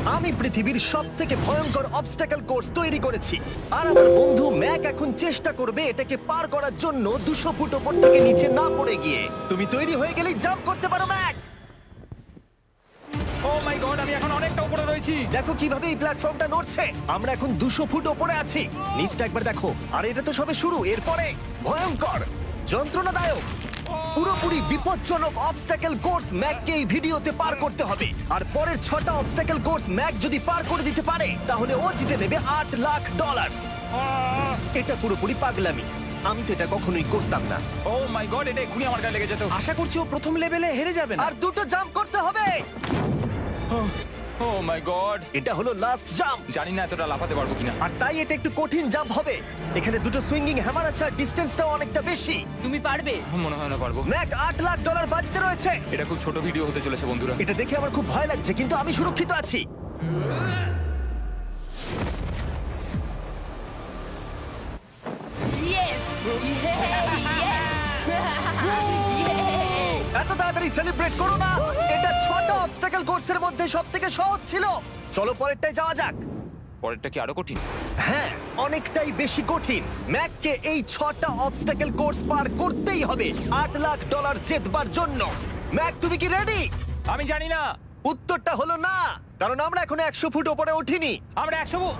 আমি পৃথিবীর সবথেকে ভয়ঙ্কর অবস্টাকল কোর্স তৈরি করেছি, আর আমার বন্ধু ম্যাক এখন চেষ্টা করবে এটাকে পার করার জন্য 200 ফুট ওপর থেকে নিচে না পড়ে গিয়ে। তুমি তৈরি হয়ে গেলেই জাম্প করতে পারো ম্যাক। ও মাই গড, আমি এখন অনেকটা উপরে রয়েছি। দেখো কিভাবে এই প্ল্যাটফর্মটা নড়ছে। আমরা এখন 200 ফুট ওপরে আছি। নিচটা একবার দেখো। আর এটা তো সবে শুরু, এরপরে ভয়ঙ্কর, যন্ত্রণাদায়ক, পুরোপুরি বিপজ্জনক অবস্টাকল কোর্স ম্যাককে এই ভিডিওতে পার করতে হবে। আর পরের 6টা অবস্টাকল কোর্স ম্যাক যদি পার করে দিতে পারে তাহলে ও জিতে নেবে $8 লাখ। এটা পুরোপুরি পাগলামি, আমি তো এটা কখনোই করতাম না। ও মাই গড, এটা এক্ষুনি আমার গায়ে লেগে যেত। আশা করছি ও প্রথম লেভেলে হেরে যাবে না। আর 2টো জাম্প করতে হবে। ও মাই গড, এটা হলো লাস্ট জাম্প। জানি না এতটা লাফাতে পারবো কিনা। আর তাই এটা একটু কঠিন জাম্প হবে। এখানে 2টো সুইঙ্গিং হ্যামার আছে আর ডিসটেন্সটাও অনেকটা বেশি। তুমি পারবে। মনে হয় না পারবো। ম্যাক $8 লাখ বাজিতে রয়েছে। এটা খুব ছোট ভিডিও হতে চলেছে বন্ধুরা। এটা দেখে আমার খুব ভয় লাগছে, কিন্তু আমি সুরক্ষিত আছি। ইয়েস এত তাড়াতাড়ি সেলিব্রেট করো না। এটা 6টা অবস্টাকল কোর্সের মধ্যে সবথেকে সহজ ছিল। চলো পরেরটায় যাওয়া যাক। পরেরটা কি আরো কঠিন? হ্যাঁ, অনেকটাই বেশি কঠিন। ম্যাককে এই 6টা অবস্টাকল কোর্স পার করতেই হবে $8 লাখ জেতবার জন্য। ম্যাক, তুমি কি রেডি? আমি জানি না। উত্তরটা হলো না, কারণ আমরা এখনো 100 ফুট উপরে উঠিনি। আমরা 100।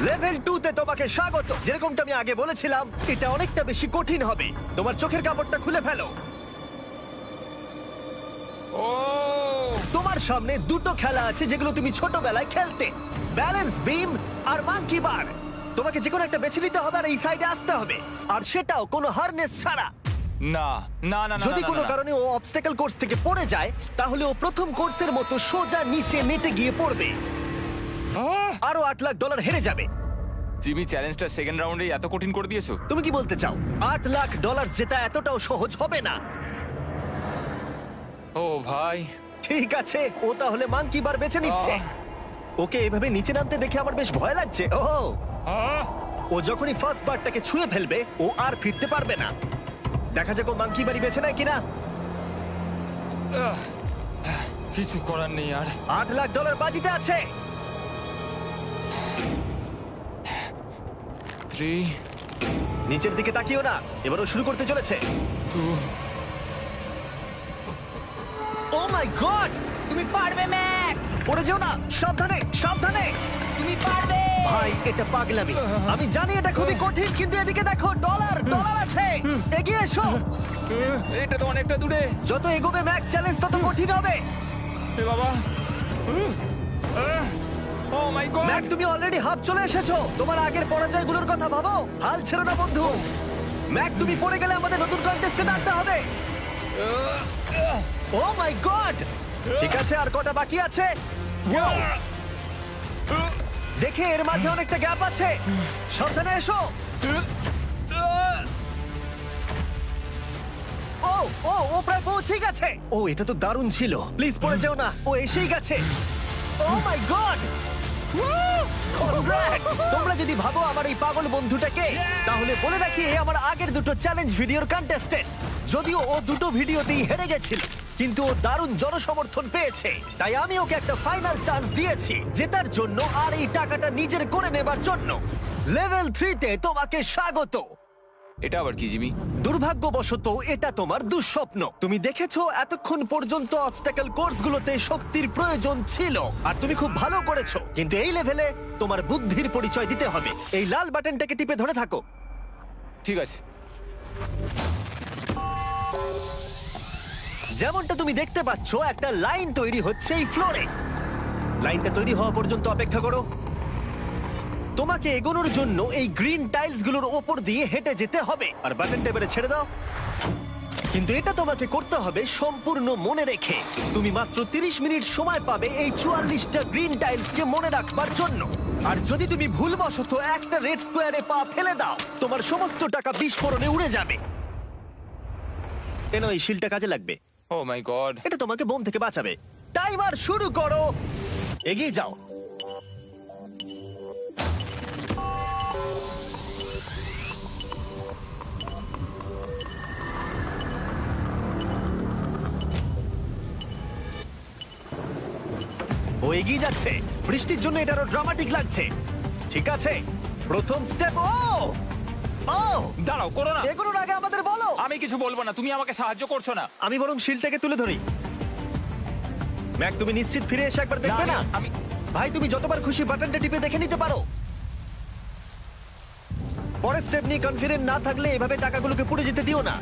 লেভেল 2 তে তোমাকে স্বাগত। যেরকমটা আমি আগে বলেছিলাম, এটা অনেকটা বেশি কঠিন হবে। তোমার চোখের কাপড়টা খুলে ফেলো। ও তোমার সামনে 2টো খেলা আছে যেগুলো তুমি ছোটবেলায় খেলতে, ব্যালেন্স বিম আর মাঙ্কি বার। তোমাকে যে কোনো একটা বেছে নিতে হবে আর এই সাইডে আসতে হবে, আর সেটাও কোনো হারনেস ছাড়া। না না না না, যদি না, কোনো না, না। কারণে ও অবস্টাকল কোর্স থেকে পড়ে যায় তাহলে ও প্রথম কোর্সের মতো সোজা নিচে নেটে গিয়ে পড়বে, আরো $8 লাখ হেরে যাবে। জিমি, চ্যালেঞ্জটা সেকেন্ড রাউন্ডে এত কঠিন করে দিয়েছো। তুমি কি বলতে চাও $8 লাখ জেতা এতটাও সহজ হবে না? ও ভাই, ঠিক আছে, ও তাহলে মাঙ্কি বার বেছে নিচ্ছে। ওকে এভাবে নিচে নামতে দেখে আমার বেশ ভয় লাগছে। ও যখনই ফার্স্ট বারটাকে ছুঁয়ে ফেলবে ও আর ফিরতে পারবে না। দেখা যাক ও মাঙ্কি বাড়ি বেছে নেয় কিনা। কিছু করার নেই আর। $8 লাখ বাজিতে আছে। 3 নিচের দিকে তাকিও না, এবারও শুরু করতে চলেছে। 2 ও মাই গড, তুমি পারবে ম্যাক। পড়ে যেও না, সাবধানে সাবধানে। তুমি পারবে। ভাই, এটা পাগলামি। আমি জানি এটা খুবই কঠিন, কিন্তু এদিকে দেখো, ডলার আছে। এগিয়ে এসো। এটা তো অনেকটা দূরে। যত এগোবে ম্যাক চ্যালেঞ্জ তত কঠিন হবে। এ বাবা, ও মাই গড। ম্যাক, তুমি অলরেডি হাফ চলে এসেছো। তোমার আগের পরাজয়গুলোর কথা ভাবো। হাল ছেড়ো না বন্ধু। ম্যাক, তুমি পড়ে গেলে আমাদের নতুন কন্টেস্টেন্ট আনতে হবে। ও মাই গড। ঠিক আছে, আর কটা বাকি আছে? Wow! দেখে এর মাঝে অনেকটা গ্যাপ আছে। সাবধানে এসো। ও ও ও প্রায় পৌঁছে গেছে। ও, এটা তো দারুণ ছিল। প্লিজ পড়ে যেও না, ও এসেই গেছে। ও মাই গড, তোমরা যদি ভাবো আমার এই পাগল বন্ধুটাকে, তাহলে বলে রাখি এ আমার আগের 2টো চ্যালেঞ্জ ভিডিওর কন্টেস্টেন্ট। যদিও ও 2টো ভিডিওতেই হেরে গেছিল, কিন্তু ও দারুণ জনসমর্থন পেয়েছে। তাই আমি ওকে একটা ফাইনাল চান্স দিয়েছি জেতার জন্য আর এই টাকাটা নিজের করে নেবার জন্য। লেভেল 3 তে তোমাকে স্বাগত। এটা আবার কি জিমি? দুর্ভাগ্যবশত এটা তোমার দুঃস্বপ্ন। তুমি দেখেছো এতক্ষণ পর্যন্ত অবস্টাকল কোর্সগুলোতে শক্তির প্রয়োজন ছিল, আর তুমি খুব ভালো করেছো। কিন্তু এই লেভেলে তোমার বুদ্ধির পরিচয় দিতে হবে। এই লাল বাটনটাকে টিপে ধরে থাকো। ঠিক আছে। যেমনটা তুমি দেখতে পাচ্ছ, একটা লাইন তৈরি হচ্ছে এই ফ্লোরে। লাইনটা তৈরি হওয়া পর্যন্ত অপেক্ষা করো। তোমাকে এগোনোর জন্য এই গ্রিন টাইলস গুলোর ওপর দিয়ে হেঁটে যেতে হবে। আর বাটনটা এবারে ছেড়ে দাও। কিন্তু এটা তোমাকে করতে হবে সম্পূর্ণ মনে রেখে। তুমি মাত্র 30 মিনিট সময় পাবে এই 44টা গ্রিন টাইলসকে মনে রাখবার জন্য। আর যদি তুমি ভুলবশত একটা রেড স্কোয়ারে পা ফেলে দাও, তোমার সমস্ত টাকা বিস্ফোরণে উড়ে যাবে। এই শিলটা কাজে লাগবে। ও মাই গড, এটা তোমাকে বোম থেকে বাঁচাবে। টাইমার শুরু করো, এগিয়ে যাও। ও এগিয়ে যাচ্ছে। বৃষ্টির জন্য এটা আরো ড্রামাটিক লাগছে। ঠিক আছে, প্রথম স্টেপ। ও ও দাঁড়াও, করো না। এগুলোর আগে আমাদের বলো। আমি কিছু বলবো না, তুমি আমাকে সাহায্য করছো না। আমি বরং শিলটাকে তুলে ধরি। ম্যাক, তুমি নিশ্চিত ফিরে এসে একবার দেখবে না? আমি ভাই, তুমি যতবার খুশি বাটনটা টিপে দেখে নিতে পারো। পরের স্টেপ নিয়ে কনফিডেন্ট না থাকলে এভাবে টাকাগুলোকে পুড়ে যেতে দিও না।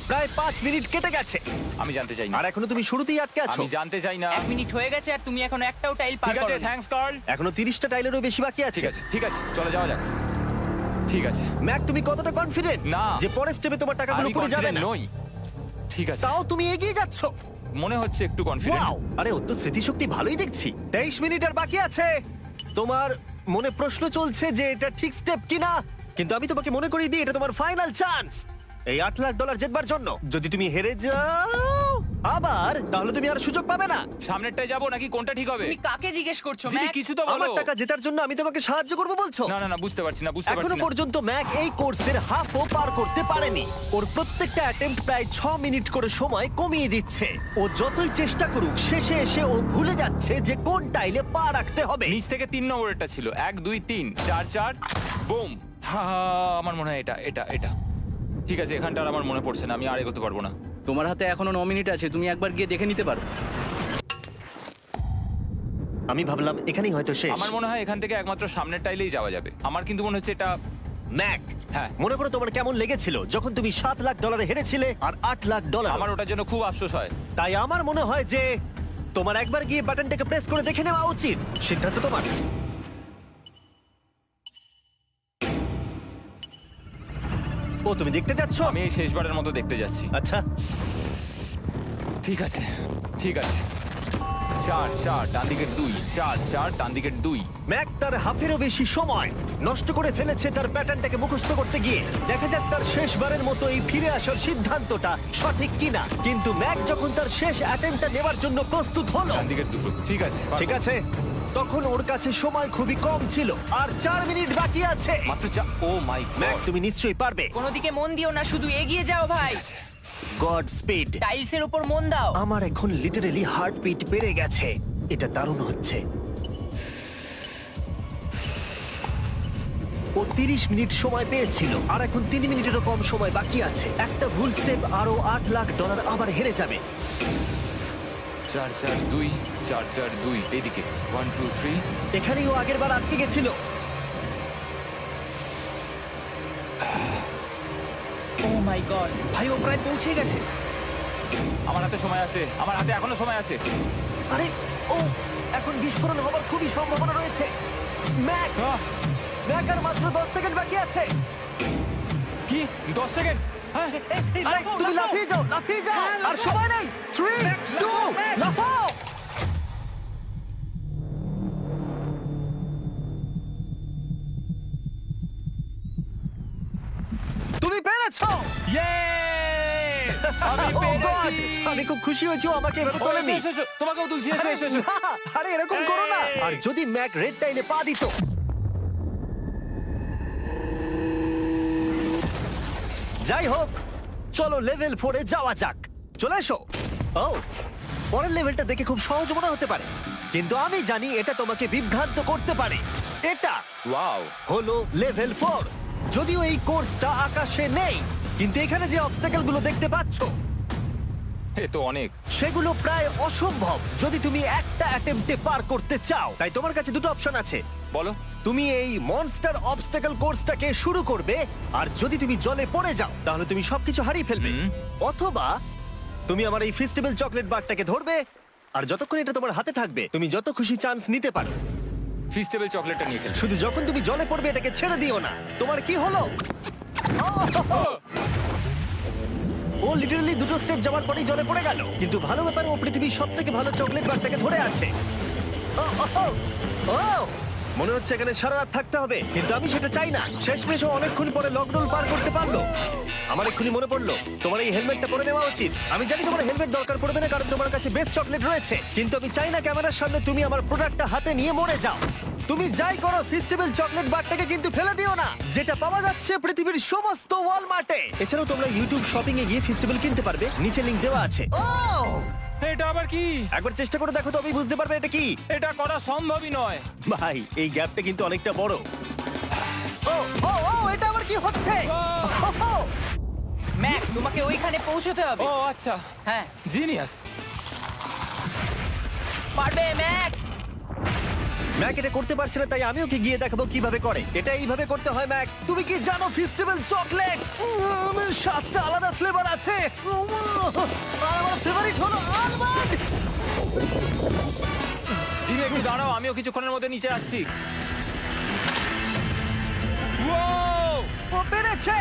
প্রায় 5 মিনিট কেটে গেছে আমি জানতে চাই না। আর এখনো তুমি শুরুতেই আটকে আছো। আমি জানতে চাই না। 1 মিনিট হয়ে গেছে আর তুমি এখনো একটাও টাইল পার ঠিক আছে, করোনি। Thanks Carl. এখনো 30টা টাইলেরও বেশি বাকি আছে। ঠিক আছে, ঠিক আছে, চলে যাওয়া যাক। ঠিক আছে। ম্যাক, তুমি কতটা কনফিডেন্ট না। যে পরের স্টেপে তোমার টাকাগুলো আমি পুড়ে যাবে confident না? নই। ঠিক আছে, তাও তুমি এগিয়ে যাচ্ছ। মনে হচ্ছে একটু কনফিডেন্ট। ওয়াও! আরে ওর তো স্মৃতিশক্তি ভালোই দেখছি। 23 মিনিট আর বাকি আছে। তোমার মনে প্রশ্ন চলছে যে এটা ঠিক স্টেপ কিনা, কিন্তু আমি তোমাকে মনে করিয়ে দিই এটা তোমার ফাইনাল চান্স এই $8 লাখ জেতবার জন্য। যদি তুমি হেরে যাও আবার, তাহলে তুমি আর সুযোগ পাবে না। সামনেরটায় যাবো নাকি কোনটা ঠিক হবে? তুমি কাকে জিজ্ঞেস করছো জিমি, ম্যাক? কিছু তো আমার বলো। টাকা জেতার জন্য আমি তোমাকে সাহায্য করবো বলছো? না না না, বুঝতে পারছি না, বুঝতে এখনো পারছি না। পর্যন্ত ম্যাক এই কোর্সের হাফও পার করতে পারেনি। ওর প্রত্যেকটা অ্যাটেম্প্ট প্রায় 6 মিনিট করে সময় কমিয়ে দিচ্ছে। ও যতই চেষ্টা করুক, শেষে এসে ও ভুলে যাচ্ছে যে কোন টাইলে পা রাখতে হবে। নিচ থেকে 3 নম্বরেরটা ছিল 1 2 3 4 4 বুম। আমার মনে হয় এটা এটা এটা ঠিক আছে। এখানটা আর আমার মনে পড়ছে না, আমি আর এগোতে পারবো না। তোমার হাতে এখনো 9 মিনিট আছে, তুমি একবার গিয়ে দেখে নিতে পারো। আমি ভাবলাম এখানেই হয়তো শেষ। আমার মনে হয় এখান থেকে একমাত্র সামনের টাইলেই যাওয়া যাবে। আমার কিন্তু মনে হচ্ছে এটা। ম্যাক, হ্যাঁ। মনে করো তোমার কেমন লেগেছিল যখন তুমি $7 লাখ হেরেছিলে আর $8 লাখ। আমার ওটার জন্য খুব আফসোস হয়। তাই আমার মনে হয় যে তোমার একবার গিয়ে বাটনটাকে প্রেস করে দেখে নেওয়া উচিত। সিদ্ধান্ত তোমার। ও, তুমি দেখতে যাচ্ছ? আমি এই শেষবারের মতো দেখতে যাচ্ছি। আচ্ছা, ঠিক আছে, ঠিক আছে। 4 4 ডান দিকের 2, 4 4 ডান দিকের 2। ম্যাক তার হাফেরও বেশি সময় নষ্ট করে ফেলেছে তার প্যাটার্নটাকে মুখস্থ করতে গিয়ে। দেখা যাক তার শেষবারের মতো এই ফিরে আসার সিদ্ধান্তটা সঠিক কিনা। কিন্তু ম্যাক যখন তার শেষ অ্যাটেম্পটা নেবার জন্য প্রস্তুত হলো, ডান দিকের 2। ঠিক আছে, ঠিক আছে, তখন ওর কাছে সময় খুবই কম ছিল আর 4 মিনিট বাকি আছে। মাত্র ও মাই ম্যাক, গড। তুমি নিশ্চয়ই পারবে। কোনো দিকে মন দিও না, শুধু এগিয়ে যাও ভাই। God speed. টাইলসের উপর মন দাও। আমার এখন লিটারালি হার্টবিট বেড়ে গেছে। এটা দারুণ হচ্ছে। ও 30 মিনিট সময় পেয়েছিল আর এখন 3 মিনিটেরও কম সময় বাকি আছে। একটা ভুল স্টেপ আরো $8 লাখ আবার হেরে যাবে। 4 4 2 4 4 2 এদিকে 1 2 3। এখানেই ও আগের বার আটকে গেছিল। ও মাই গড। ভাই, ও প্রায় পৌঁছে গেছে। আমার হাতে সময় আছে, আমার হাতে এখনো সময় আছে। আরে, ও এখন বিস্ফোরণ হবার খুবই সম্ভাবনা রয়েছে। ম্যাক, আহ, ম্যাক আর মাত্র 10 সেকেন্ড বাকি আছে। কি 10 সেকেন্ড? হ্যাঁ, আরে তুমি লাফিয়ে যাও, লাফিয়ে যাও। আর সময় নেই। 3 2 লাফাও। তুমি পেরেছো। Yay! আমি Oh God! পেরেছি। আমি খুব খুশি হয়েছি ও আমাকে এভাবে ও, তোলেনি। এসো, এসো, এসো, তোমাকেও তুলছি, এসো, আরে এসো, এসো। না, আরে এরকম করো না। এই। আর যদি ম্যাক রেড টাইলে পা দিত। যাই হোক, চলো লেভেল 4 এ যাওয়া যাক। চলে এসো। ও, পরের লেভেলটা দেখে খুব সহজ মনে হতে পারে, কিন্তু আমি জানি এটা তোমাকে বিভ্রান্ত করতে পারে। এটা ওয়াও, হলো লেভেল 4। যদিও এই কোর্সটা আকাশে নেই, কিন্তু এখানে যে অবস্টাকেল গুলো দেখতে পাচ্ছো এ তো অনেক। সেগুলো প্রায় অসম্ভব যদি তুমি একটা অ্যাটেম্পটে পার করতে চাও। তাই তোমার কাছে দুটো অপশন আছে। বলো। তুমি এই মনস্টার অবস্টাকেল কোর্সটাকে শুরু করবে, আর যদি তুমি জলে পড়ে যাও তাহলে তুমি সবকিছু হারিয়ে ফেলবে। অথবা তুমি আমার এই ফেস্টিভ্যাল চকলেট বারটাকে ধরবে, আর যতক্ষণ এটা তোমার হাতে থাকবে তুমি যত খুশি চান্স নিতে পারো। ফিস্টেবল চকলেটটা নিয়ে খেলছি। শুধু যখন তুমি জলে পড়বে এটাকে ছেড়ে দিও না। তোমার কি হলো? ও লিটারালি দুটো স্টেপ যাওয়ার পরেই জলে পড়ে গেল। কিন্তু ভালো ব্যাপার, ও পৃথিবীর সবথেকে ভালো চকলেট বারটাকে ধরে আছে। ও, ও, ও, ও! মনে হচ্ছে এখানে সারা রাত থাকতে হবে, কিন্তু আমি সেটা চাই না। শেষমেশ ও অনেকক্ষণ পরে লকডাউন পার করতে পারলো। আমার এক্ষুনি মনে পড়লো তোমার এই হেলমেটটা পরে নেওয়া উচিত। আমি জানি তোমার হেলমেট দরকার পড়বে না, কারণ তোমার কাছে বেস্ট চকলেট রয়েছে, কিন্তু আমি চাই না ক্যামেরার সামনে তুমি আমার প্রোডাক্টটা হাতে নিয়ে মরে যাও। তুমি যাই করো ফেস্টিভ্যাল চকলেট বারটাকে কিন্তু ফেলে দিও না, যেটা পাওয়া যাচ্ছে পৃথিবীর সমস্ত ওয়ালমার্টে। এছাড়াও তোমরা ইউটিউব শপিং এ গিয়ে ফেস্টিভ্যাল কিনতে পারবে, নিচে লিংক দেওয়া আছে। ও এটা আবার কি? একবার চেষ্টা করে দেখো, তবেই বুঝতে পারবে এটা কি। এটা করা সম্ভবই নয়। ভাই এই গ্যাপটা কিন্তু অনেকটা বড়। ও ও ও এটা আবার কি হচ্ছে? ওহো! ম্যাক, তোমাকে ওইখানে পৌঁছতে হবে। ও আচ্ছা, হ্যাঁ, জিনিয়াস। পারবে ম্যাক। ম্যাক এটা করতে পারছে না, তাই আমি ওকে গিয়ে দেখাবো কিভাবে করে। এটা এইভাবে করতে হয় ম্যাক। তুমি কি জানো ফেস্টিভ্যাল চকলেট 7টা আলাদা ফ্লেভার আছে। আর আমার ফেভারিট হলো আলমন্ড। জিমি একটু দাঁড়াও, আমিও কিছুক্ষণের মধ্যে নিচে আসছি। Wow! ও পেরেছে।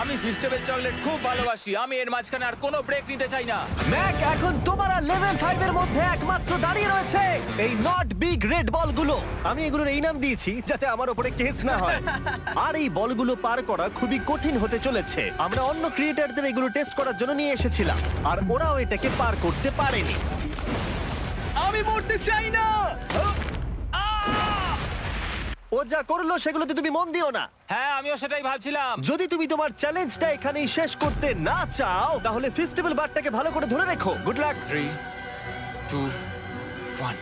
আমি ফেস্টিভ্যাল চকলেট খুব ভালোবাসি। আমি এর মাঝখানে আর কোনো ব্রেক নিতে চাই না। ম্যাক এখন তোমার আর লেভেল 5 এর মধ্যে একমাত্র দাঁড়িয়ে রয়েছে এই নট বিগ রেড বলগুলো। আমি এগুলোর এই নাম দিয়েছি যাতে আমার উপরে কেস না হয়। আর এই বলগুলো পার করা খুবই কঠিন হতে চলেছে। আমরা অন্য ক্রিয়েটরদের এগুলো টেস্ট করার জন্য নিয়ে এসেছিলাম, আর ওরাও এটাকে পার করতে পারেনি। আমি মরতে চাই না। ও যা করলো সেগুলোতে তুমি মন দিও না। হ্যাঁ, আমিও সেটাই ভাবছিলাম। যদি তুমি তোমার চ্যালেঞ্জটা এখানেই শেষ করতে না চাও, তাহলে ফেস্টিভ্যাল বারটাকে ভালো করে ধরে রেখো। Good luck. 3, 2, 1।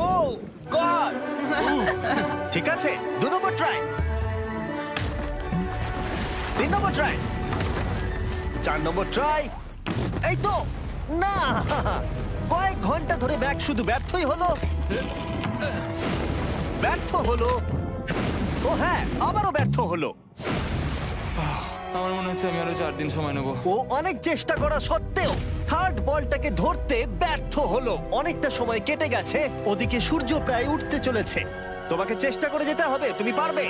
ও গড! ঠিক আছে, 2 নম্বর ট্রাই, 3 নম্বর ট্রাই, 4 নম্বর ট্রাই। এই তো না, কয়েক ঘন্টা ধরে ব্যাগ শুধু ব্যর্থই হলো, ব্যর্থ হলো। ও হ্যাঁ, আবারও ব্যর্থ হলো। আমার মনে হচ্ছে আমি আরো 4 দিন সময় নেবো। ও অনেক চেষ্টা করা সত্ত্বেও থার্ড বলটাকে ধরতে ব্যর্থ হলো। অনেকটা সময় কেটে গেছে, ওদিকে সূর্য প্রায় উঠতে চলেছে। তোমাকে চেষ্টা করে যেতে হবে, তুমি পারবে।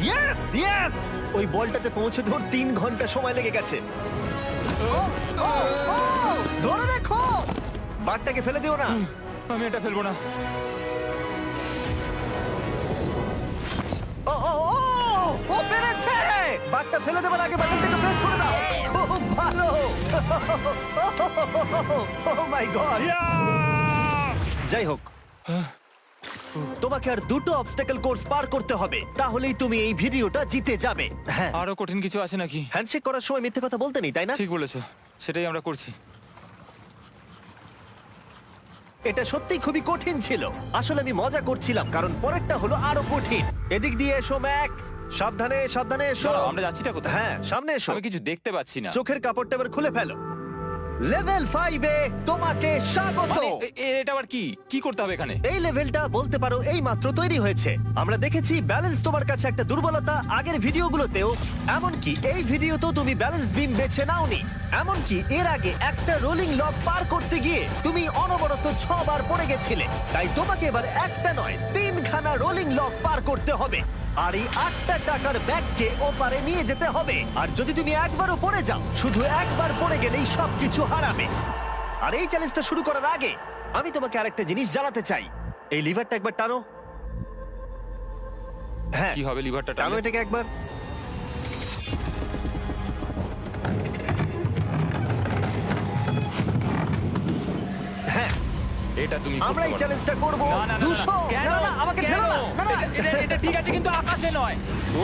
ইয়েস ইয়েস, ওই বলটাতে পৌঁছে ধর 3 ঘন্টা সময় লেগে গেছে। ও, ও, ও, ধরে রেখো, বারটাকে ফেলে দিও না। আমি এটা ফেলবো না। ও ও ও, ও পেরেছে। বারটা ফেলে দেবার আগে বাটনটাকে প্রেস করে দাও। খুব ভালো। ও মাই গড। যাই হোক, তোমাকে আর 2টো অবস্টাকেল কোর্স পার করতে হবে, তাহলেই তুমি এই ভিডিওটা জিতে যাবে। হ্যাঁ, আরো কঠিন কিছু আছে নাকি? হ্যান্ডশেক করার সময় মিথ্যে কথা বলতে নেই, তাই না? ঠিক বলেছো, সেটাই আমরা করছি। এটা সত্যিই খুবই কঠিন ছিল। আসলে আমি মজা করছিলাম, কারণ পরেরটা হলো আরো কঠিন। এদিক দিয়ে এসো ম্যাক, সাবধানে সাবধানে এসো। দাঁড়াও, আমরা যাচ্ছিটা কোথায়? হ্যাঁ, সামনে এসো। আমি কিছু দেখতে পাচ্ছি না। চোখের কাপড়টা এবার খুলে ফেলো। লেভেল 5 এ তোমাকে স্বাগত। মানে, এটা আবার কি কি করতে হবে এখানে? এই লেভেলটা বলতে পারো এই মাত্র তৈরি হয়েছে। আমরা দেখেছি ব্যালেন্স তোমার কাছে একটা দুর্বলতা আগের ভিডিওগুলোতেও, এমনকি এই ভিডিওতেও তুমি ব্যালেন্স বিম বেছে নাওনি। এমনকি এর আগে একটা রোলিং লক পার করতে গিয়ে তুমি অনবরত 6 বার পড়ে গেছিলে। তাই তোমাকে এবার একটা নয় 3খানা রোলিং লক পার করতে হবে, আর এই 8টা টাকার ব্যাগকে ওপারে নিয়ে যেতে হবে। আর যদি তুমি একবারও পড়ে যাও, শুধু একবার পড়ে গেলেই সবকিছু হারাবে। আর এই চ্যালেঞ্জটা শুরু করার আগে আমি তোমাকে আরেকটা জিনিস জানাতে চাই। এই লিভারটা একবার টানো। হ্যাঁ, কি হবে লিভারটা টানো টানলে? এটাকে একবার। হ্যাঁ, এটা তুমি করতে আমরা এই পারো। চ্যালেঞ্জটা করব। না, না, না, না, 200। কেন? না না, আমাকে কেন? ঠেলো না। না না, এটা ঠিক আছে, কিন্তু আকাশে নয়। ও,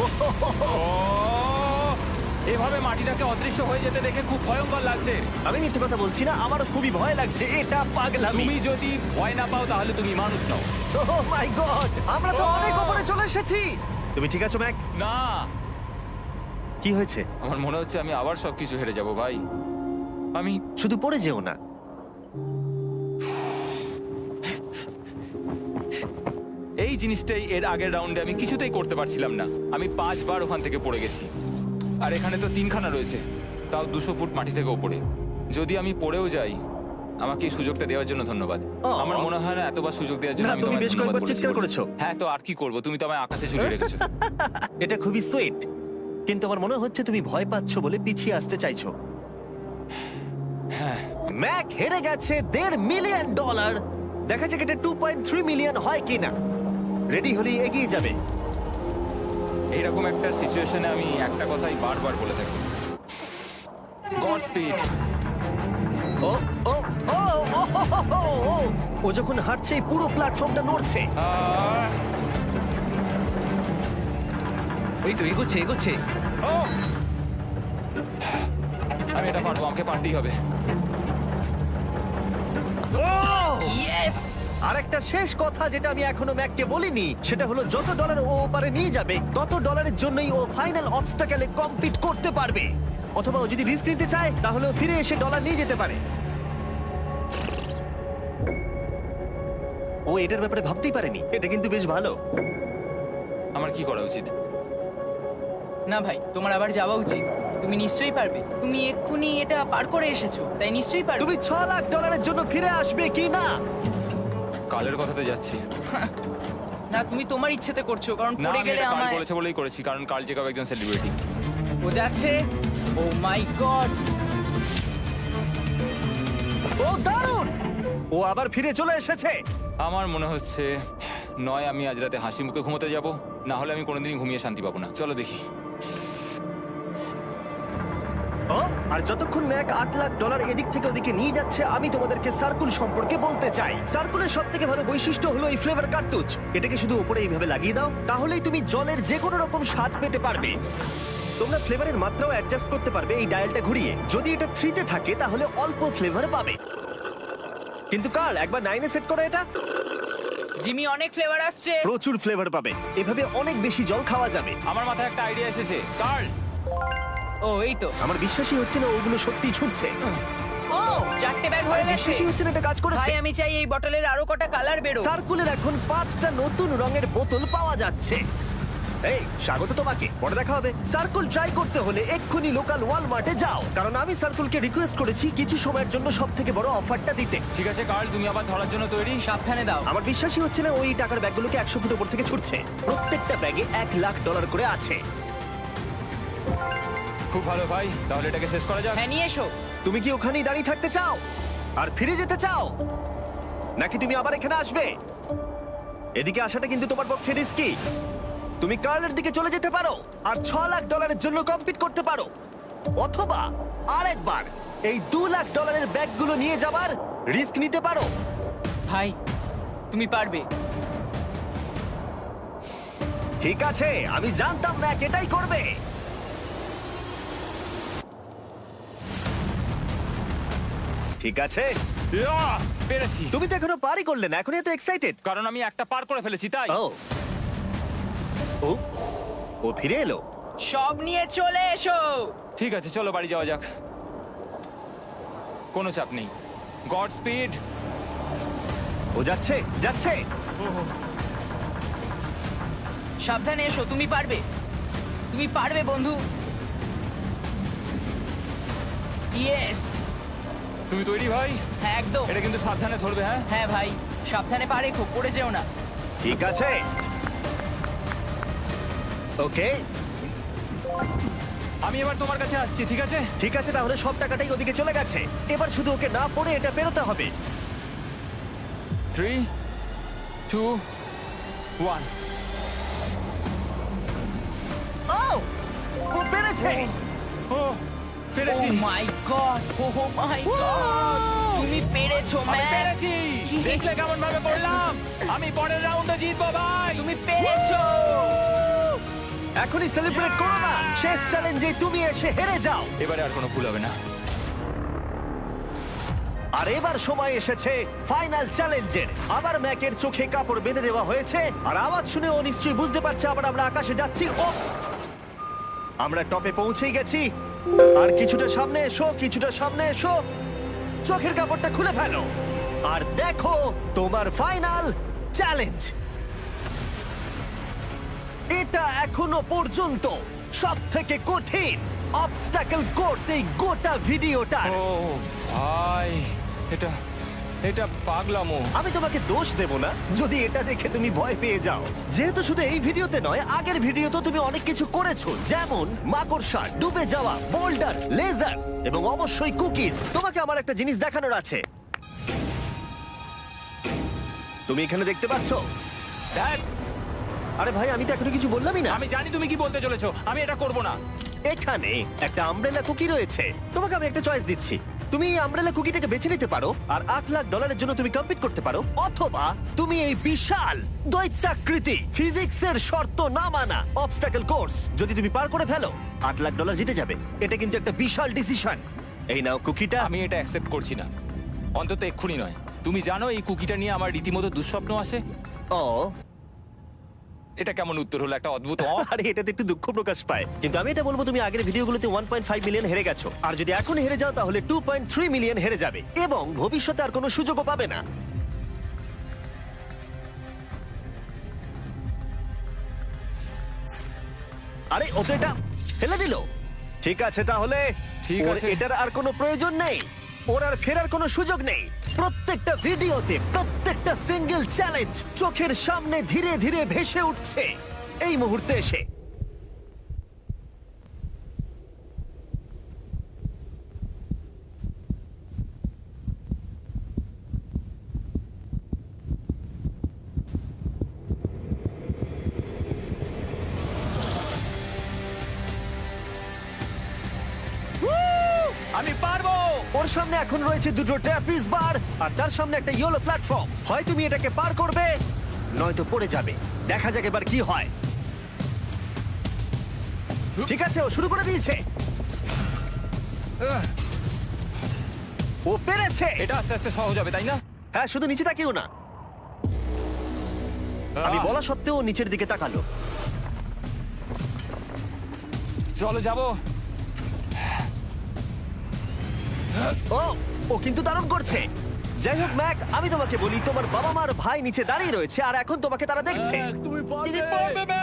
এভাবে মাটিটাকে অদৃশ্য হয়ে যেতে দেখে খুব ভয়ঙ্কর লাগছে। আমি মিথ্যে কথা বলছি না, আমারও খুবই ভয় লাগছে। এটা পাগলামি। তুমি যদি ভয় না পাও তাহলে তুমি মানুষ নও। ওহ মাই গড, আমরা তো Oh! অনেক উপরে চলে এসেছি। তুমি ঠিক আছো ম্যাক? না, কি হয়েছে? আমার মনে হচ্ছে আমি আবার সবকিছু হেরে যাব ভাই। আমি শুধু পড়ে যেও না। এই জিনিসটাই এর আগের রাউন্ডে আমি কিছুতেই করতে পারছিলাম না। আমি 5 বার ওখান থেকে পড়ে গেছি, আর এখানে তো 3খানা রয়েছে, তাও 200 ফুট মাটি থেকে ওপরে। যদি আমি পড়েও যাই, আমাকে এই সুযোগটা দেওয়ার জন্য ধন্যবাদ। আমার মনে হয় না এতবার সুযোগ দেওয়ার জন্য না, আমি তুমি তোমায় বেশ ধন্যবাদ কয়েকবার বলেছি চিৎকার বলে। করেছো। হ্যাঁ, তো আর কি করব, তুমি তো আমায় আকাশে ঝুলিয়ে রেখেছো। এটা খুবই সুইট, কিন্তু আমার মনে হচ্ছে তুমি ভয় পাচ্ছ বলে পিছিয়ে আসতে চাইছো। হ্যাঁ, ম্যাক হেরে গেছে $1.5 মিলিয়ন। দেখা যাক এটা 2.3 মিলিয়ন হয় কিনা। রেডি হলে এগিয়ে যাবে। এইরকম একটা সিচুয়েশনে আমি একটা কথাই বারবার বলে থাকি, গড স্পিড। ও ও ও ও, হো, হো, হো, ও। ও যখন হাঁটছে এই পুরো প্ল্যাটফর্মটা নড়ছে। আহ, এই তো এগোচ্ছে এগোচ্ছে। ও! আমি এটা পারবো, আমাকে পারতেই হবে। ইয়েস! আরেকটা শেষ কথা যেটা আমি এখনো ম্যাককে বলিনি সেটা হলো যত ডলার ও ওপারে নিয়ে যাবে তত ডলারের জন্যই ও ফাইনাল অবস্টাকেলে কমপ্লিট করতে পারবে। অথবা ও যদি রিস্ক নিতে চায় তাহলে ও ফিরে এসে ডলার নিয়ে যেতে পারে। ও এটার ব্যাপারে ভাবতেই পারেনি। এটা কিন্তু বেশ ভালো। আমার কি করা উচিত? না ভাই, তোমার আবার যাওয়া উচিত। তুমি নিশ্চয়ই পারবে। তুমি এক্ষুনি এটা পার করে এসেছো, তাই নিশ্চয়ই পারবে। তুমি 6 লাখ ডলারের জন্য ফিরে আসবে কি না? কালের কথাতে যাচ্ছি। না, তুমি তোমার ইচ্ছেতে করছো, কারণ না, পড়ে আমি গেলে এটা কাল আমায়। করেছে বলেই করেছি, কারণ কাল জেকাব একজন সেলিব্রিটি। ও যাচ্ছে। ও মাই গড! ও দারুণ! ও আবার ফিরে চলে এসেছে। আমার মনে হচ্ছে নয় আমি আজ রাতে হাসি মুখে ঘুমোতে যাব, না হলে আমি কোনোদিনই ঘুমিয়ে শান্তি পাবো না। চলো দেখি। ও, আর যতক্ষণ ম্যাক 8 লাখ ডলার এদিক থেকে ওদিকে নিয়ে যাচ্ছে আমি তোমাদেরকে সার্কুল সম্পর্কে বলতে চাই। সার্কুলের সবথেকে ভালো বৈশিষ্ট্য হলো এই ফ্লেভার কার্তুজ। এটাকে শুধু উপরে এইভাবে লাগিয়ে দাও, তাহলেই তুমি জলের যে কোনো রকম স্বাদ পেতে পারবে। তোমরা ফ্লেভারের মাত্রাও অ্যাডজাস্ট করতে পারবে এই ডায়ালটা ঘুরিয়ে। যদি এটা 3 তে থাকে তাহলে অল্প ফ্লেভার পাবে, কিন্তু কার্ল একবার 9 এ সেট করো এটা। জিমি, অনেক ফ্লেভার আসছে। প্রচুর ফ্লেভার পাবে, এভাবে অনেক বেশি জল খাওয়া যাবে। আমার মাথায় একটা আইডিয়া এসেছে। কার্ল, ও এই তো, আমার বিশ্বাসই হচ্ছে না ওগুলো সত্যিই ছুটছে। ও 4টে ব্যাগ হয়ে গেছে। বিশ্বাসই হচ্ছে না এটা কাজ করেছে। ভাই, আমি চাই এই বটলের আরো কটা কালার বেরো। সার্কুলের এখন 5টা নতুন রঙের বোতল পাওয়া যাচ্ছে। এই স্বাগত তোমাকে, পরে দেখা হবে। সার্কুল ট্রাই করতে হলে এক্ষুনি লোকাল ওয়ালমার্টে যাও, কারণ আমি সার্কুলকে রিকোয়েস্ট করেছি কিছু সময়ের জন্য সবথেকে বড় অফারটা দিতে। ঠিক আছে কার্ল, তুমি আবার ধরার জন্য তৈরি? সাবধানে দাও। আমার বিশ্বাসই হচ্ছে না ওই টাকার ব্যাগগুলোকে 100 ফুট উপর থেকে ছুটছে। প্রত্যেকটা ব্যাগে $1 লাখ করে আছে। খুব ভালো ভাই, তাহলে এটাকে শেষ করা যাক। হ্যাঁ, নিয়ে এসো। তুমি কি ওখানেই দাঁড়িয়ে থাকতে চাও আর ফিরে যেতে চাও, নাকি তুমি আবার এখানে আসবে? এদিকে আসাটা কিন্তু তোমার পক্ষে রিস্কি। তুমি কার্লের দিকে চলে যেতে পারো আর $6 লাখ জন্য কম্পিট করতে পারো, অথবা আরেকবার এই $2 লাখ ব্যাগগুলো নিয়ে যাবার রিস্ক নিতে পারো। ভাই, তুমি পারবে। ঠিক আছে, আমি জানতাম ম্যাক এটাই করবে। ঠিক আছে, ইয়াহ! পেরেছি। তুমি তো এখনো পারই করলে না, এখন এত এক্সাইটেড। কারণ আমি একটা পার করে ফেলেছি তাই। ও ও ও ফিরে এলো। সব নিয়ে চলে এসো। ঠিক আছে, চলো বাড়ি যাওয়া যাক। কোনো চাপ নেই। God speed. ও যাচ্ছে যাচ্ছে। সাবধানে এসো, তুমি পারবে। তুমি পারবে বন্ধু। ইয়েস! তুমি তৈরি ভাই? হ্যাঁ, একদম। এটা কিন্তু সাবধানে ধরবে, হ্যাঁ? হ্যাঁ ভাই, সাবধানে পারে, খুব পড়ে যেও না। ঠিক আছে, ওকে আমি এবার তোমার কাছে আসছি, ঠিক আছে? ঠিক আছে, তাহলে সব টাকাটাই ওদিকে চলে গেছে। এবার শুধু ওকে না পড়ে এটা পেরোতে হবে। 3, 2, 1। ও ও পেরেছে। ও ও পেরেছি। মাই গড! ও মাই গড! তুমি পেরেছো আমি ম্যান! পেরেছি। দেখলে কেমন ভাবে করলাম? আমি পরের রাউন্ডে জিতবো ভাই। তুমি পেরেছো! এখনই সেলিব্রেট করো না, শেষ চ্যালেঞ্জে তুমি এসে হেরে যাও। এবারে আর কোনো ভুল হবে না। আর এবার সময় এসেছে ফাইনাল চ্যালেঞ্জের। আবার ম্যাকের চোখে কাপড় বেঁধে দেওয়া হয়েছে, আর আওয়াজ শুনে ও নিশ্চয়ই বুঝতে পারছে আবার আমরা আকাশে যাচ্ছি। ও আমরা টপে পৌঁছেই গেছি। আর কিছুটা সামনে এসো, কিছুটা সামনে এসো। চোখের কাপড়টা খুলে ফেলো আর দেখো তোমার ফাইনাল চ্যালেঞ্জ। এটা এখনো পর্যন্ত সবথেকে কঠিন অবস্টাকল কোর্স এই গোটা ভিডিওটার। ও ভাই, এটা এটা পাগলামো। আমি তোমাকে দোষ দেব না যদি এটা দেখে তুমি ভয় পেয়ে যাও, যেহেতু শুধু এই ভিডিওতে নয়, আগের ভিডিওতে তুমি অনেক কিছু করেছো, যেমন মাকড়সা, ডুবে যাওয়া, বোল্ডার, লেজার এবং অবশ্যই কুকিজ। তোমাকে আমার একটা জিনিস দেখানোর আছে। তুমি এখানে দেখতে পাচ্ছ? ধ্যাৎ, আরে ভাই, আমি তো এখনো কিছু বললামই না। আমি জানি তুমি কি বলতে চলেছো। আমি এটা করব না। এখানে একটা আমব্রেলা কুকি রয়েছে। তোমাকে আমি একটা চয়েস দিচ্ছি, তুমি এই আমব্রেলা কুকিটাকে বেছে নিতে পারো আর $8 লাখ জন্য তুমি কম্পিট করতে পারো, অথবা তুমি এই বিশাল দৈত্যাকৃতি ফিজিক্সের শর্ত না মানা অবস্টাকল কোর্স যদি তুমি পার করে ফেলো $8 লাখ জিতে যাবে। এটা কিন্তু একটা বিশাল ডিসিশন। এই নাও কুকিটা। আমি এটা অ্যাকসেপ্ট করছি না, অন্তত এক্ষুনি নয়। তুমি জানো এই কুকিটা নিয়ে আমার রীতিমতো দুঃস্বপ্ন আসে। ও এটা কেমন উত্তর হলো, একটা অদ্ভুত আরে এটাতে একটু দুঃখ প্রকাশ পায়, কিন্তু আমি এটা বলবো তুমি আগের ভিডিওগুলোতে 1.5 মিলিয়ন হেরে গেছো, আর যদি এখন হেরে যাও তাহলে 2.3 মিলিয়ন হেরে যাবে এবং ভবিষ্যতে আর কোনো সুযোগও পাবে না। আরে ও তো এটা ফেলে দিল। ঠিক আছে তাহলে ঠিক ওর আছে। এটার আর কোনো প্রয়োজন নেই, ওর আর ফেরার কোনো সুযোগ নেই। প্রত্যেকটা ভিডিওতে প্রত্যেকটা সিঙ্গেল চ্যালেঞ্জ চোখের সামনে ধীরে ধীরে ভেসে উঠছে এই মুহূর্তে এসে। আমি পারবো। ওর সামনে এখন রয়েছে দুটো ট্র্যাপিজ বার আর তার সামনে একটা ইয়েলো প্ল্যাটফর্ম। হয় তুমি এটাকে পার করবে নয়তো পড়ে যাবে। দেখা যাক এবার কি হয়। ঠিক আছে, ও শুরু করে দিয়েছে। ও পেরেছে। এটা আস্তে আস্তে সহজ হবে, তাই না? হ্যাঁ, শুধু নিচে তাকিও না। আমি বলা সত্ত্বেও ও নিচের দিকে তাকালো। চলো যাবো। ও ও কিন্তু দারুণ করছে। যাই হোক ম্যাক, আমি তোমাকে বলি তোমার বাবা মার ভাই নিচে দাঁড়িয়ে রয়েছে আর এখন তোমাকে তারা দেখছে। তুমি পারবে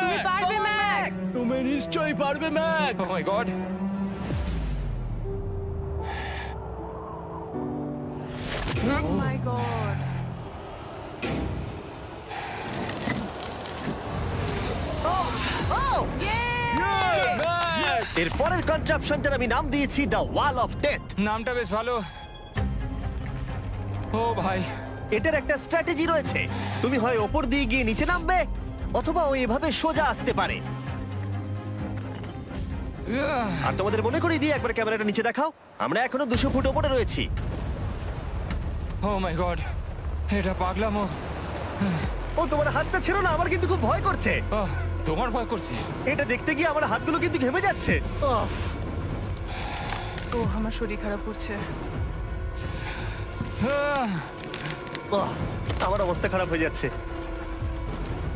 তুমি পারবে ম্যাক। তুমি নিশ্চয়ই পারবে ম্যাক। ও মাই গড। ও মাই গড। ও ও এর পরের কনট্রাপশনটার আমি নাম দিয়েছি দ্য ওয়াল অফ ডেথ। নামটা বেশ ভালো। ও ভাই, এটার একটা স্ট্র্যাটেজি রয়েছে। তুমি হয় ওপর দিয়ে গিয়ে নিচে নামবে, অথবা ও এভাবে সোজা আসতে পারে। আর তোমাদের মনে করিয়ে দিয়ে একবার ক্যামেরাটা নিচে দেখাও। আমরা এখনো 200 ফুট ওপরে রয়েছি। ও মাই গড, এটা পাগলামো। ও তোমার হাতটা ছেড়ো না, আমার কিন্তু খুব ভয় করছে। আহ, তোমার ভয় করছে? এটা দেখতে গিয়ে আমার হাতগুলো কিন্তু ঘেমে যাচ্ছে। ও আমার শরীর খারাপ করছে। আমার অবস্থা খারাপ হয়ে যাচ্ছে।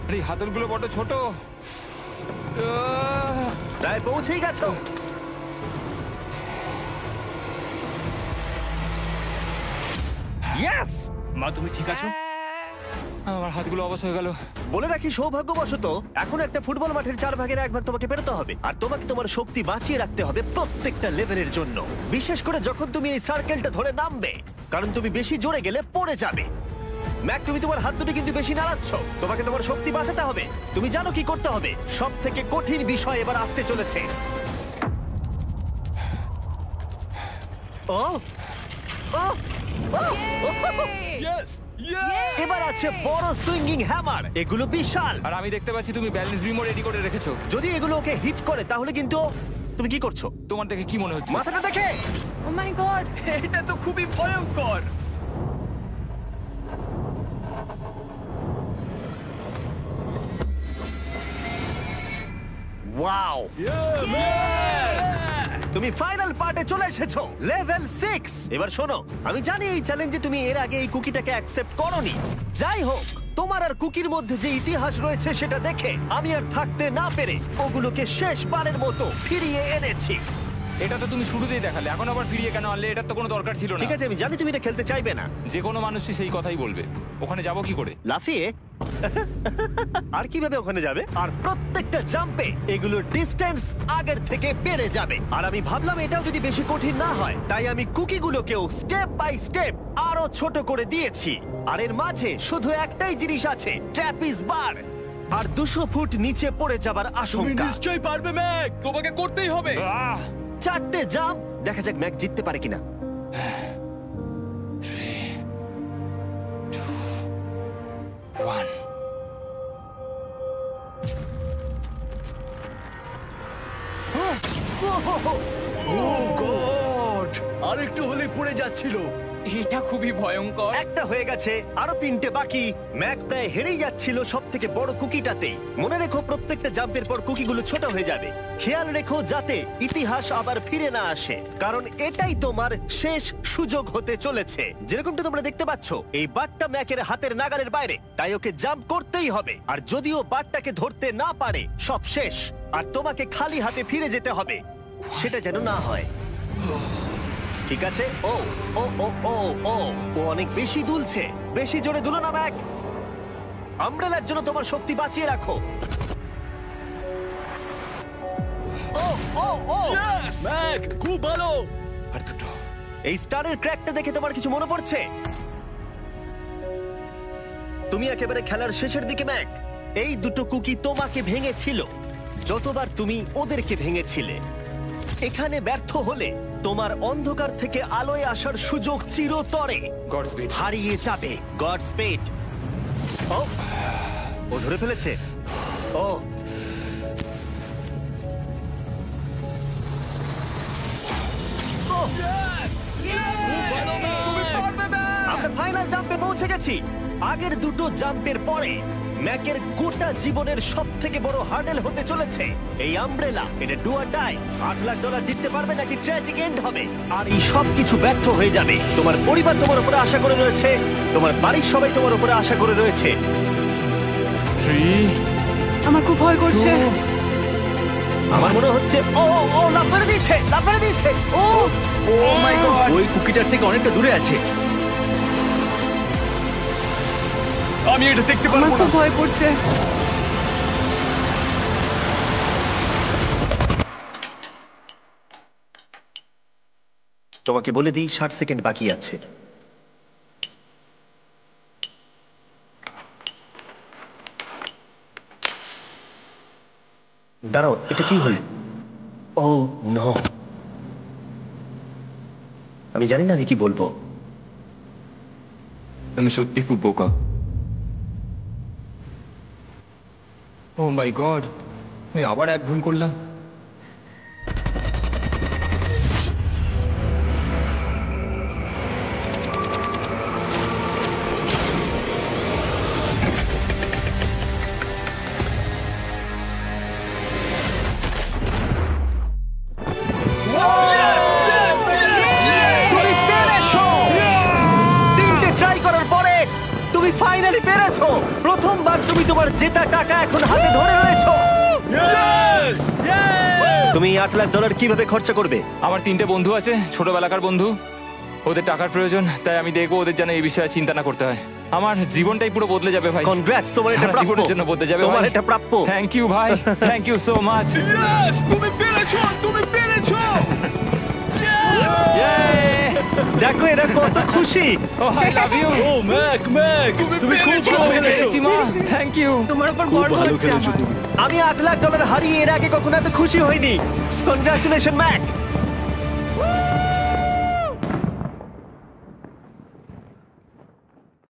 আরে এই হাতলগুলো বড় ছোট। প্রায় পৌঁছেই গেছো। ইয়েস! মা তুমি ঠিক আছো? আমার হাতগুলো অবশ হয়ে গেল। বলে রাখি, সৌভাগ্যবশত এখন একটা ফুটবল মাঠের 4 ভাগের 1 ভাগ তোমাকে পেরোতে হবে, আর তোমাকে তোমার শক্তি বাঁচিয়ে রাখতে হবে প্রত্যেকটা লেভেলের জন্য, বিশেষ করে যখন তুমি এই সার্কেলটা ধরে নামবে, কারণ তুমি বেশি জোরে গেলে পড়ে যাবে। ম্যাক, তুমি তোমার হাত দুটো কিন্তু বেশি নাড়াচ্ছ। তোমাকে তোমার শক্তি বাঁচাতে হবে। তুমি জানো কি করতে হবে। সব থেকে কঠিন বিষয় এবার আসতে চলেছে। ও ও ও ইয়েস! এবার আছে বড় সুইঙ্গিং হ্যামার। এগুলো বিশাল। আর আমি দেখতে পাচ্ছি তুমি ব্যালেন্স বিমও রেডি করে রেখেছো। যদি এগুলো ওকে হিট করে তাহলে কিন্তু তুমি কি করছো? তোমার দেখে কি মনে হচ্ছে? মাথাটা দেখে। ও মাই গড। এটা তো খুবই ভয়ঙ্কর। ওয়াও, তুমি ফাইনাল পার্টে চলে এসেছো, লেভেল 6। এবার শোনো, আমি জানি এই চ্যালেঞ্জে তুমি এর আগে এই কুকিটাকে অ্যাকসেপ্ট করোনি। যাই হোক, তোমার আর কুকির মধ্যে যে ইতিহাস রয়েছে সেটা দেখে আমি আর থাকতে না পেরে ওগুলোকে শেষবারের মতো ফিরিয়ে এনেছি। এটা তো তুমি শুরুতেই দেখালে, এখন আবার ফিরিয়ে কেন আনলে? এটার তো কোনো দরকার ছিল না। ঠিক আছে, আমি জানি তুমি এটা খেলতে চাইবে না। যে কোনো মানুষই সেই কথাই বলবে। ওখানে যাবো কি করে? লাফিয়ে? আর কিভাবে ওখানে যাবে? আর প্রত্যেকটা জাম্পে এগুলোর ডিস্টেন্স আগের থেকে বেড়ে যাবে। আর আমি ভাবলাম এটাও যদি বেশি কঠিন না হয়, তাই আমি কুকিগুলোকেও স্টেপ বাই স্টেপ আরো ছোট করে দিয়েছি। আর এর মাঝে শুধু একটাই জিনিস আছে, ট্র্যাপিজ বার। আর 200 ফুট নিচে পড়ে যাবার তুমি আশঙ্কা। নিশ্চয়ই পারবে ম্যাক, তোমাকে করতেই হবে। আহ! 4টে জাম্প। দেখা যাক ম্যাক জিততে পারে কিনা। 3, 2, 1। Oh, God! আরেকটু হলে পড়ে যাচ্ছিল। এটা খুবই ভয়ঙ্কর। একটা হয়ে গেছে, আরো 3টে বাকি। ম্যাক প্রায় হেরেই যাচ্ছিল সব থেকে বড় কুকিটাতে। মনে রেখো প্রত্যেকটা জাম্পের পর কুকিগুলো ছোট হয়ে যাবে। খেয়াল রেখো যাতে ইতিহাস আবার ফিরে না আসে, কারণ এটাই তোমার শেষ সুযোগ হতে চলেছে। যেরকমটা তোমরা দেখতে পাচ্ছ, এই বারটা ম্যাকের হাতের নাগালের বাইরে, তাই ওকে জাম্প করতেই হবে। আর যদিও বারটাকে ধরতে না পারে, সব শেষ। আর তোমাকে খালি হাতে ফিরে যেতে হবে, সেটা যেন না হয়। ঠিক আছে। ও ও ও ও ও ও অনেক বেশি দুলছে। বেশি জোরে দুলো না ম্যাক। আমব্রেলার জন্য তোমার শক্তি বাঁচিয়ে রাখো। ও ও ও ম্যাক, খুব ভালো। আর দুটো। এই স্টারের ক্র্যাকটা দেখে তোমার কিছু মনে পড়ছে? তুমি একেবারে খেলার শেষের দিকে ম্যাক। এই দুটো কুকি তোমাকে ভেঙেছিল যতবার তুমি ওদেরকে ভেঙেছিলে। এখানে ব্যর্থ হলে তোমার অন্ধকার থেকে আলোয় আসার সুযোগ চিরতরে গডস্পিড। হারিয়ে যাবে। God speed. ও ও ধরে ফেলেছে। ও ও, আমরা ফাইনাল জাম্পে পৌঁছে গেছি। আগের দুটো জাম্পের পরে ম্যাকের গোটা জীবনের সব থেকে বড় হার্ডেল হতে চলেছে এই আমব্রেলা। এটা ডু অর ডাই। $8 লাখ জিততে পারবে নাকি ট্র্যাজিক এন্ড হবে। আর এই সব কিছু ব্যর্থ হয়ে যাবে। তোমার পরিবার তোমার উপরে আশা করে রয়েছে, তোমার বাড়ির সবাই তোমার উপরে আশা করে রয়েছে। 3 আমার খুব ভয় করছে। আমার মনে হচ্ছে ও ও ও লাফ মেরে দিয়েছে, লাফ মেরে দিয়েছে। ও ও মাই গড, ওই কুকিটার থেকে অনেকটা দূরে আছে। আমি এটা দেখতে আমার পারবো না। খুব ভয় করছে। তোমাকে বলে দিই 60 সেকেন্ড বাকি আছে। দাঁড়াও, এটা কি হল? ও নো, আমি জানি না আমি কি বলবো। আমি সত্যি খুব বোকা। ও মাই গড, আমি আবার এক ভুল করলাম। তুমি পেরেছো! 3টে ট্রাই করার পরে তুমি ফাইনালি পেরেছো। প্রথমবার তুমি তোমার জেতা টাকা এখন হাতে ধরে রয়েছো। ইয়েস! তুমি $8 লাখ কিভাবে খরচা করবে? আমার 3টে বন্ধু আছে, ছোটবেলাকার বন্ধু। ওদের টাকার প্রয়োজন, তাই আমি দেখবো ওদের যেন এই বিষয়ে চিন্তা না করতে হয়। আমার জীবনটাই পুরো বদলে যাবে ভাই। কনগ্রাটস, তোমার এটা সারা প্রাপ্য। জীবনের জন্য বদলে যাবে তোমার ভাই। এটা প্রাপ্য। থ্যাংক ইউ ভাই, thank you so much. Yes! তুমি পেরেছো, তুমি পেরেছো! দেখো এরা কত খুশি। Oh I love you. Oh Mac, Mac, তুমি খুব ভালো খেলেছো। মা, থ্যাংক ইউ। তোমার উপর খুব গর্ব ভালো হচ্ছে খেলেছো আমার। তুমি। আমি $8 লাখ হারিয়ে এর আগে কখনো এত খুশি হইনি। Congratulation Mac.